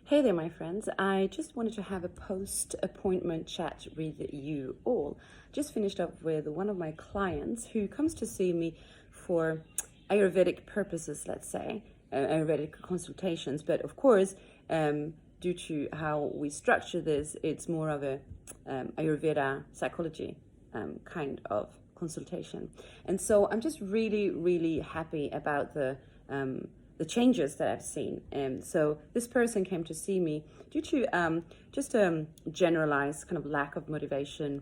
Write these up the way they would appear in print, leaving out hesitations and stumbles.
Hey there, my friends. I just wanted to have a post-appointment chat with you all. Just finished up with one of my clients who comes to see me for Ayurvedic purposes, let's say, Ayurvedic consultations. But of course, due to how we structure this, it's more of a Ayurveda psychology kind of consultation. And so I'm just really, really happy about the changes that I've seen. So this person came to see me due to just a generalized kind of lack of motivation,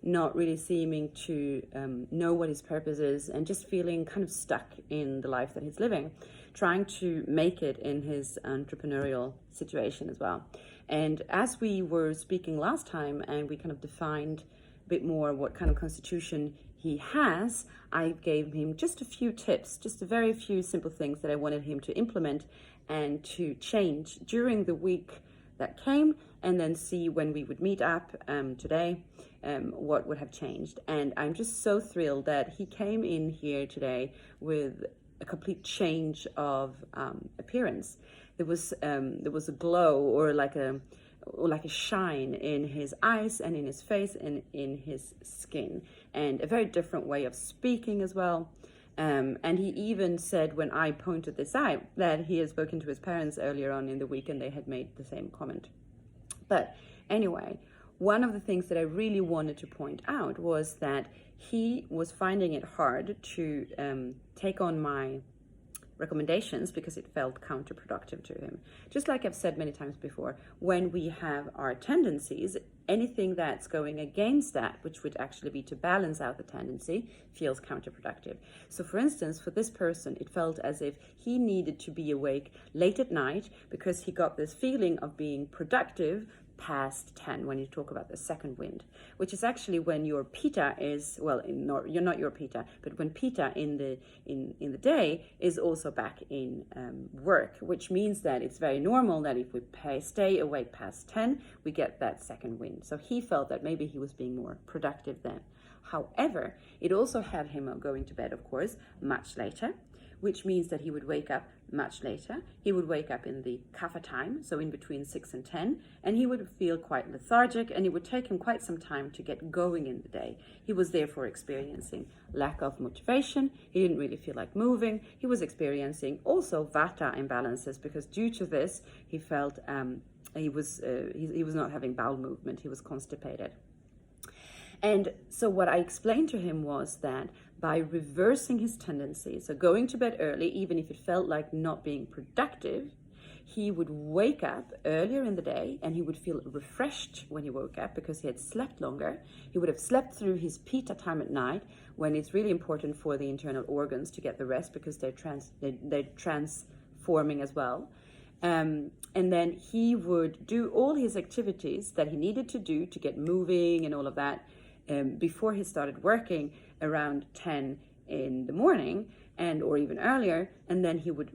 not really seeming to know what his purpose is, and just feeling kind of stuck in the life that he's living, trying to make it in his entrepreneurial situation as well. And as we were speaking last time, and we kind of defined a bit more what kind of constitution he has, I gave him just a few tips, just a very few simple things that I wanted him to implement and to change during the week that came, and then see when we would meet up today, what would have changed. And I'm just so thrilled that he came in here today with a complete change of appearance. There was a glow, or like a shine in his eyes and in his face and in his skin, and a very different way of speaking as well. And he even said, when I pointed this out, that he had spoken to his parents earlier on in the week and they had made the same comment. But anyway, one of the things that I really wanted to point out was that he was finding it hard to take on my recommendations because it felt counterproductive to him. Just like I've said many times before, when we have our tendencies, anything that's going against that, which would actually be to balance out the tendency, feels counterproductive. So for instance, for this person, it felt as if he needed to be awake late at night because he got this feeling of being productive past 10, when you talk about the second wind, which is actually when your pitta is, well, you're not your pitta, but when pitta in the day is also back in work, which means that it's very normal that if we stay awake past 10, we get that second wind. So he felt that maybe he was being more productive then. However, it also had him going to bed, of course, much later, which means that he would wake up much later. He would wake up in the kapha time, so in between 6 and 10, and he would feel quite lethargic, and it would take him quite some time to get going in the day. He was therefore experiencing lack of motivation. He didn't really feel like moving. He was experiencing also vata imbalances, because due to this, he felt he was not having bowel movement. He was constipated. And so what I explained to him was that by reversing his tendency, so going to bed early, even if it felt like not being productive, he would wake up earlier in the day and he would feel refreshed when he woke up because he had slept longer. He would have slept through his pitta time at night, when it's really important for the internal organs to get the rest because they're transforming as well. And then he would do all his activities that he needed to do to get moving and all of that before he started working around 10 in the morning, or even earlier, and then he would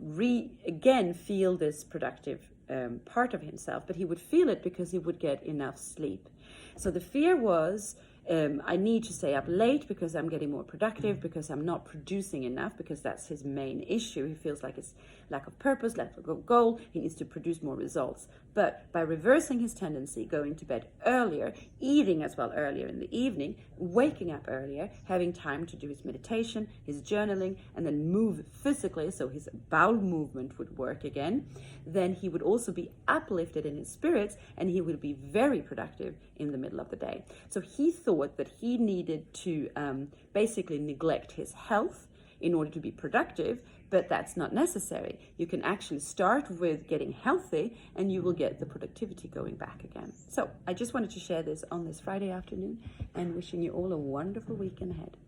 again feel this productive part of himself, but he would feel it because he would get enough sleep. So the fear was, I need to stay up late because I'm getting more productive, because I'm not producing enough, because that's his main issue. He feels like it's lack of purpose, lack of goal. He needs to produce more results. But by reversing his tendency, going to bed earlier, eating as well earlier in the evening, waking up earlier, having time to do his meditation, his journaling, and then move physically, so his bowel movement would work again, then he would also be uplifted in his spirits, and he would be very productive in the middle of the day. So he thought that he needed to basically neglect his health in order to be productive, but that's not necessary. You can actually start with getting healthy and you will get the productivity going back again. So I just wanted to share this on this Friday afternoon, and wishing you all a wonderful weekend ahead.